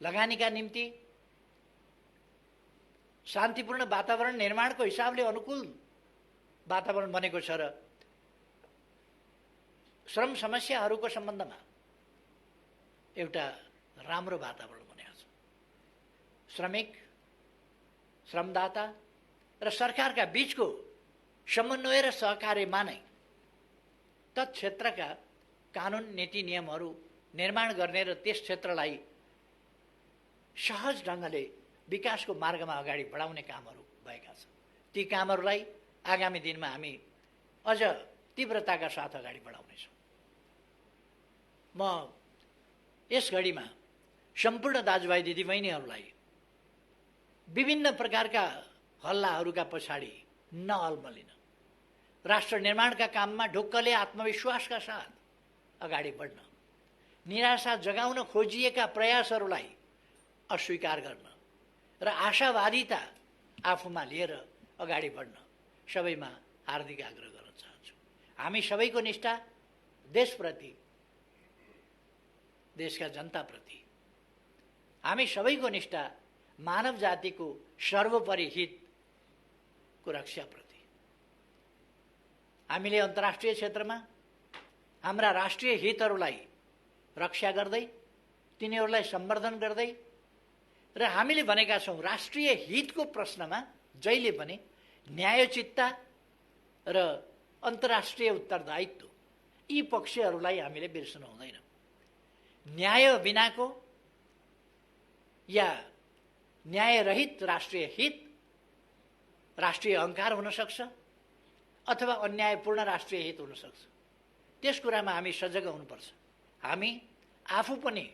लगानीका निम्ति शान्तिपूर्ण वातावरण निर्माणको हिसाबले अनुकूल वातावरण बनेको छ र श्रम समस्याहरूको सम्बन्धमा एउटा राम्रो वातावरण बनेको छ। श्रमिक, श्रमदाता र सरकारका बीचको समन्वय र सहकार्यमा नै तत्क्षेत्रका कानुन, नीति, नियमहरू निर्माण गर्ने र त्यस क्षेत्रलाई सहज ढङ्गले विकासको मार्गमा अगाडि बढाउने कामहरू भएका छन्। ती कामहरूलाई आगामी दिनमा हामी अझ तीव्रताका साथ अगाडि बढाउनेछौँ। म यस घडीमा सम्पूर्ण दाजुभाइ दिदीबहिनीहरूलाई विभिन्न प्रकारका हल्लाहरूका पछाडि नअल्मलिन, राष्ट्र निर्माणका काममा ढुक्कले आत्मविश्वासका साथ अगाडि बढ्न, निराशा जगाउन खोजिएका प्रयासहरूलाई अस्वीकार गर्न र आशावादिता आफूमा लिएर अगाडि बढ्न सबैमा हार्दिक आग्रह गर्न चाहन्छु। हामी सबैको निष्ठा देशप्रति, देशका जनताप्रति, हामी सबैको निष्ठा मानव जातिको सर्वोपरि हितको रक्षाप्रति। हामीले अन्तर्राष्ट्रिय क्षेत्रमा हाम्रा राष्ट्रिय हितहरूलाई रक्षा गर्दै, तिनीहरूलाई सम्वर्धन गर्दै र हामीले भनेका छौँ राष्ट्रिय हितको प्रश्नमा जहिले पनि न्यायोचितता र अन्तर्राष्ट्रिय उत्तरदायित्व, यी पक्षहरूलाई हामीले बिर्सनु हुँदैन। न्याय बिनाको या न्यायरहित राष्ट्रिय हित राष्ट्रिय अहङ्कार हुन सक्छ अथवा अन्यायपूर्ण राष्ट्रिय हित हुन सक्छ। त्यस कुरामा हामी सजग हुनुपर्छ। हामी आफू पनि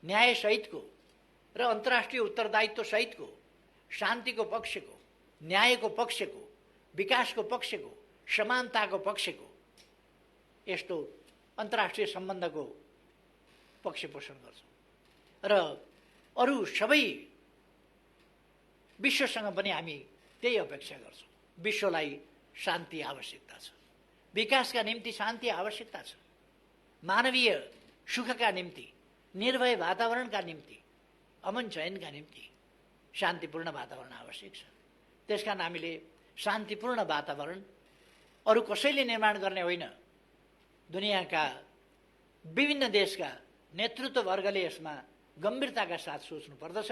न्यायसहितको र अन्तर्राष्ट्रिय उत्तरदायित्व सहितको, शान्तिको पक्षको, न्यायको पक्षको, विकासको पक्षको, समानताको पक्षको यस्तो अन्तर्राष्ट्रिय सम्बन्धको पक्ष पोषण गर्छौँ र अरू सबै विश्वसँग पनि हामी त्यही अपेक्षा गर्छौँ। विश्वलाई शान्ति आवश्यकता छ, विकासका निम्ति शान्ति आवश्यकता छ, मानवीय सुखका निम्ति, निर्भय वातावरणका निम्ति, अमन चयनका निम्ति शान्तिपूर्ण वातावरण आवश्यक छ। त्यसकारण हामीले शान्तिपूर्ण वातावरण अरू कसैले निर्माण गर्ने होइन, दुनियाँका विभिन्न देशका नेतृत्ववर्गले यसमा गम्भीरताका साथ सोच्नु पर्दछ।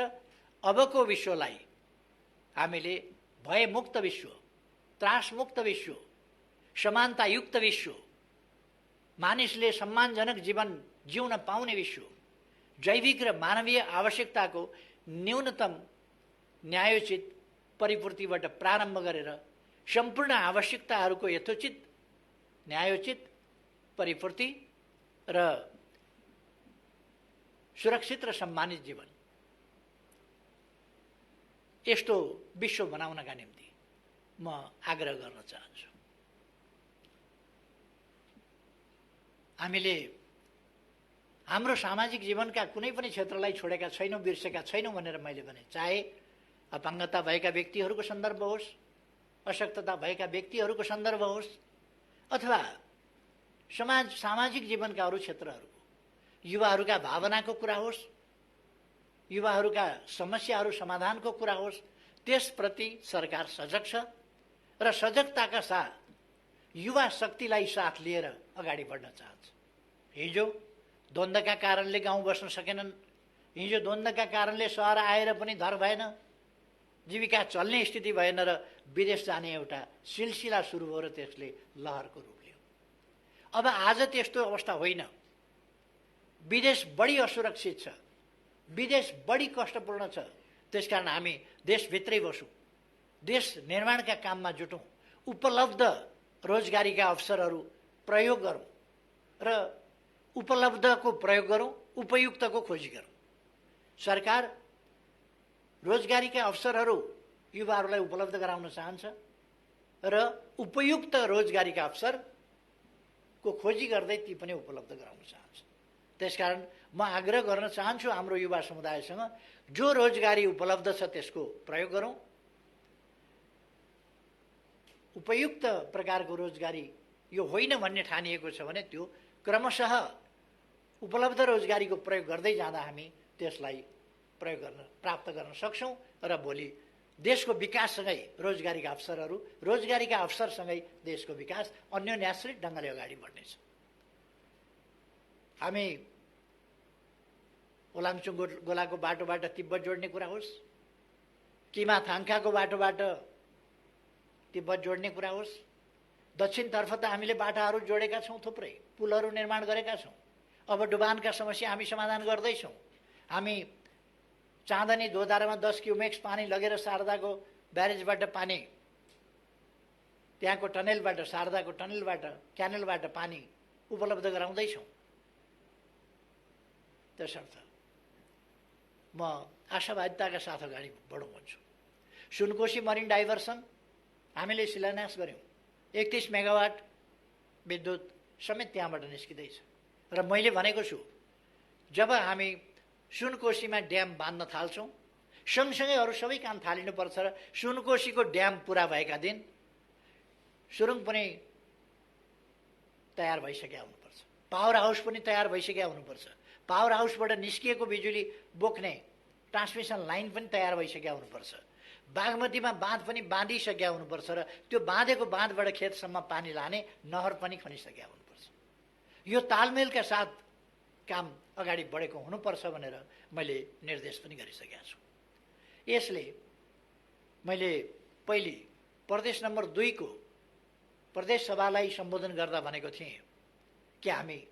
अबको विश्वलाई हामीले भयमुक्त विश्व, त्रासमुक्त विश्व, समानतायुक्त विश्व, मानिसले सम्मानजनक जीवन जिउन पाउने विश्व, जैविक र मानवीय आवश्यकताको न्यूनतम न्यायोचित परिपूर्तिबाट प्रारम्भ गरेर सम्पूर्ण आवश्यकताहरूको यथोचित न्यायोचित परिपूर्ति र सुरक्षित र सम्मानित जीवन, यस्तो विश्व बनाउनका निम्ति म आग्रह गर्न चाहन्छु। हामीले हाम्रो सामाजिक जीवनका कुनै पनि क्षेत्रलाई छोडेका छैनौँ, बिर्सेका छैनौँ भनेर मैले भने। चाहे अपाङ्गता भएका व्यक्तिहरूको सन्दर्भ होस्, अशक्तता भएका व्यक्तिहरूको सन्दर्भ होस्, अथवा सामाजिक जीवनका अरू क्षेत्रहरूको, युवाहरूका भावनाको कुरा होस्, युवाहरूका समस्याहरू समाधानको कुरा होस्, त्यसप्रति सरकार सजग छ र सजगताका साथ युवा शक्तिलाई साथ लिएर अगाडि बढ्न चाहन्छ। हिजो द्वन्द्वका कारणले गाउँ बस्न सकेनन्, हिजो द्वन्द्वका कारणले सहर आएर पनि धर भएन, जीविका चल्ने स्थिति भएन र विदेश जाने एउटा सिलसिला सुरु भयो र त्यसले लहरको रूप लियो। अब आज त्यस्तो अवस्था होइन। विदेश बढी असुरक्षित छ, विदेश बढी कष्टपूर्ण छ। त्यसकारण हामी देशभित्रै बसौँ, देश निर्माणका काममा जुटौँ, उपलब्ध रोजगारीका अवसरहरू प्रयोग गरौँ र उपलब्धको प्रयोग गरौँ, उपयुक्तको खोजी गरौँ। सरकार रोजगारीका अवसरहरू युवाहरूलाई उपलब्ध गराउन चाहन्छ र उपयुक्त रोजगारीका अवसरको खोजी गर्दै ती पनि उपलब्ध गराउन चाहन्छ। त्यसकारण म आग्रह गर्न चाहन्छु हाम्रो युवा समुदायसँग, जो रोजगारी उपलब्ध छ त्यसको प्रयोग गरौँ। उपयुक्त प्रकारको रोजगारी यो होइन भन्ने ठानिएको छ भने त्यो क्रमशः उपलब्ध रोजगारीको प्रयोग गर्दै जाँदा हामी त्यसलाई प्रयोग गर्न प्राप्त गर्न सक्छौँ र भोलि देशको विकाससँगै रोजगारीका अवसरसँगै देशको विकास अन्योन्याश्रित ढङ्गले अगाडि बढ्नेछ। हामी ओलाङचुङ गोलाको बाटोबाट तिब्बत जोड्ने कुरा होस्, किमा थाङ्खाको बाटोबाट तिब्बत जोड्ने कुरा होस्, दक्षिणतर्फ त हामीले बाटाहरू जोडेका छौँ, थुप्रै पुलहरू निर्माण गरेका छौँ। अब डुबानका समस्या हामी समाधान गर्दैछौँ। हामी चाँदनी दोधारामा 10 क्युमेक्स पानी लगेर शारदाको ब्यारेजबाट पानी, त्यहाँको टनेलबाट, शारदाको टनेलबाट, क्यानेलबाट पानी उपलब्ध गराउँदैछौँ। त्यसर्थ म आशावादिताका साथ अगाडि बढौँ भन्छु। सुनकोशी मरिन डाइभर्सन हामीले शिलान्यास गऱ्यौँ। 31 मेगावाट विद्युत समेत त्यहाँबाट निस्किँदैछ र मैले भनेको छु, जब हामी सुनकोशीमा ड्याम बाँध्न थाल्छौँ, सँगसँगै अरू सबै काम थालिनुपर्छ र सुनकोशीको ड्याम पुरा भएका दिन सुरुङ पनि तयार भइसकेका हुनुपर्छ, पावर हाउस पनि तयार भइसकेका हुनुपर्छ, पावर हाउसबाट निस्किएको बिजुली बोक्ने ट्रान्समिसन लाइन पनि तयार भइसकेका हुनुपर्छ, बागमतीमा बाँध पनि बाँधिसकेका हुनुपर्छ र त्यो बाँधेको बाँधबाट खेतसम्म पानी लाने नहर पनि खनिसकेका हुनुपर्छ। यो तालमेलका साथ काम अगाडि बढेको हुनुपर्छ भनेर मैले निर्देश पनि गरिसकेका छु। यसले मैले पहिले प्रदेश नम्बर 2 को प्रदेश सभालाई सम्बोधन गर्दा भनेको थिएँ कि हामी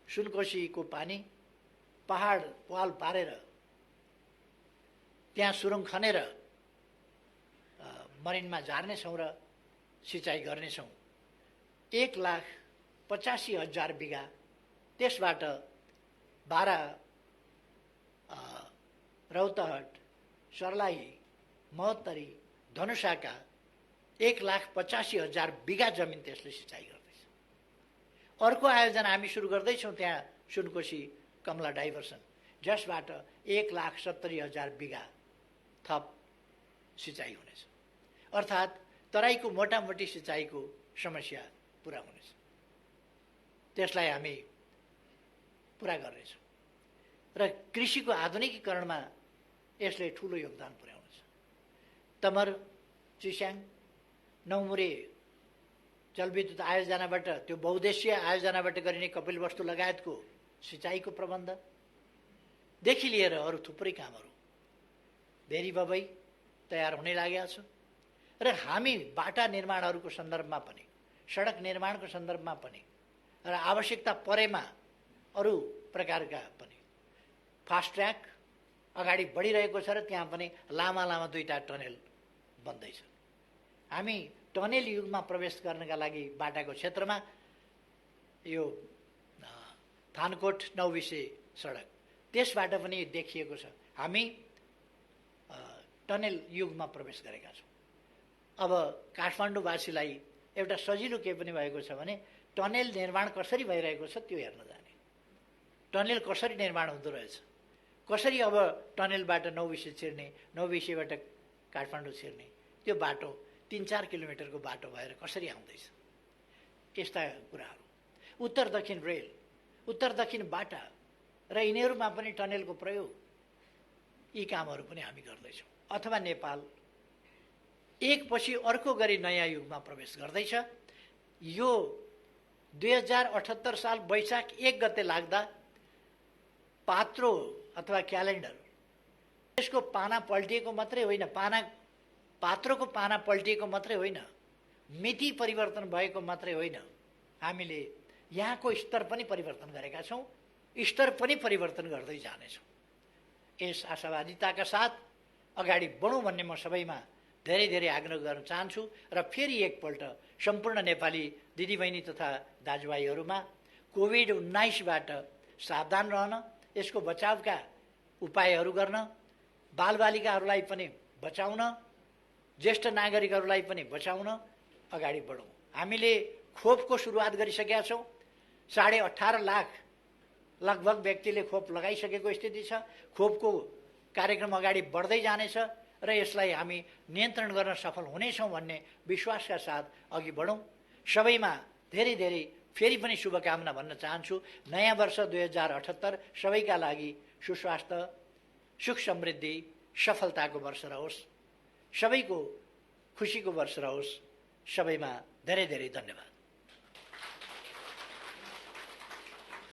सुनकोशीको पानी पहाड पाल पारेर त्यहाँ सुरुङ खनेर मरिनमा झार्नेछौँ र सिँचाइ गर्नेछौँ। 1,85,000 बिघा, त्यसबाट बारा, रौतहट, सर्लाही, महोत्तरी, धनुषाका 1,85,000 बिघा जमिन त्यसले सिँचाइ गर्दैछ। अर्को आयोजना हामी सुरु गर्दैछौँ त्यहाँ सुनकोशी कमला डाइभर्सन, जसबाट 1,70,000 बिघा थप सिँचाइ हुनेछ। अर्थात् तराईको मोटामोटी सिँचाइको समस्या पुरा हुनेछ। त्यसलाई हामी पुरा गर्नेछौँ र कृषिको आधुनिकीकरणमा यसले ठुलो योगदान पुर्याउनेछ। तमर, चिस्याङ, नौमुरे जलविद्युत आयोजनाबाट, त्यो बहुद्देश्य आयोजनाबाट गरिने कपिलवस्तु लगायतको सिँचाइको प्रबन्धदेखि लिएर अरू थुप्रै कामहरू भेरी बबई तयार हुने लागेका छ र हामी बाटा निर्माणहरूको सन्दर्भमा पनि, सडक निर्माणको सन्दर्भमा पनि र आवश्यकता परेमा अरू प्रकारका पनि फास्ट ट्र्याक अगाडि बढिरहेको छ र त्यहाँ पनि लामा लामा 2टा टनेल बन्दैछ। हामी टनेल युगमा प्रवेश गर्नका लागि बाटाको क्षेत्रमा यो थानकोट नौबिसे सडक, त्यसबाट पनि देखिएको छ हामी टनेल युगमा प्रवेश गरेका छौँ। अब काठमाडौँवासीलाई एउटा सजिलो के पनि भएको छ भने टनेल निर्माण कसरी भइरहेको छ त्यो हेर्न जाने, टनेल कसरी निर्माण हुँदो रहेछ, कसरी अब टनेलबाट नौबिसे छिर्ने, नौबिसेबाट काठमाडौँ छिर्ने, त्यो बाटो 3-4 किलोमिटरको बाटो भएर कसरी आउँदैछ, यस्ता कुराहरू। उत्तर दक्षिण रेल, उत्तर दक्षिण बाटा र यिनीहरूमा पनि टनेलको प्रयोग, यी कामहरू पनि हामी गर्दैछौँ। अथवा नेपाल एकपछि अर्को गरी नयाँ युगमा प्रवेश गर्दैछ। यो 2078 साल वैशाख 1 गते लाग्दा पात्रो अथवा क्यालेन्डर, यसको पाना पल्टिएको मात्रै होइन, पात्रोको पाना पल्टिएको मात्रै होइन, मिति परिवर्तन भएको मात्रै होइन, हामीले यहाँको स्तर पनि परिवर्तन गरेका छौँ, स्तर पनि परिवर्तन गर्दै जानेछौँ। यस आशावादिताका साथ अगाडि बढौँ भन्ने म सबैमा धेरै धेरै आग्रह गर्न चाहन्छु र फेरि एकपल्ट सम्पूर्ण नेपाली दिदीबहिनी तथा दाजुभाइहरूमा कोभिड-19बाट सावधान रहन, यसको बचावका उपायहरू गर्न, बालबालिकाहरूलाई पनि बचाउन, ज्येष्ठ नागरिकहरूलाई पनि बचाउन अगाडि बढौँ। हामीले खोपको सुरुवात गरिसकेका छौँ। 18.5 लाख लगभग व्यक्तिले खोप लगाइसकेको स्थिति छ। खोपको कार्यक्रम अगाडि बढ्दै जानेछ र यसलाई हामी नियन्त्रण गर्न सफल हुनेछौँ भन्ने विश्वासका साथ अघि बढौँ। सबैमा धेरै धेरै फेरि पनि शुभकामना भन्न चाहन्छु। नयाँ वर्ष 2078 सबैका लागि सुस्वास्थ्य, सुख समृद्धि, सफलताको वर्ष रहोस्, सबैको खुसीको वर्ष रहोस्। सबैमा धेरै धेरै धन्यवाद।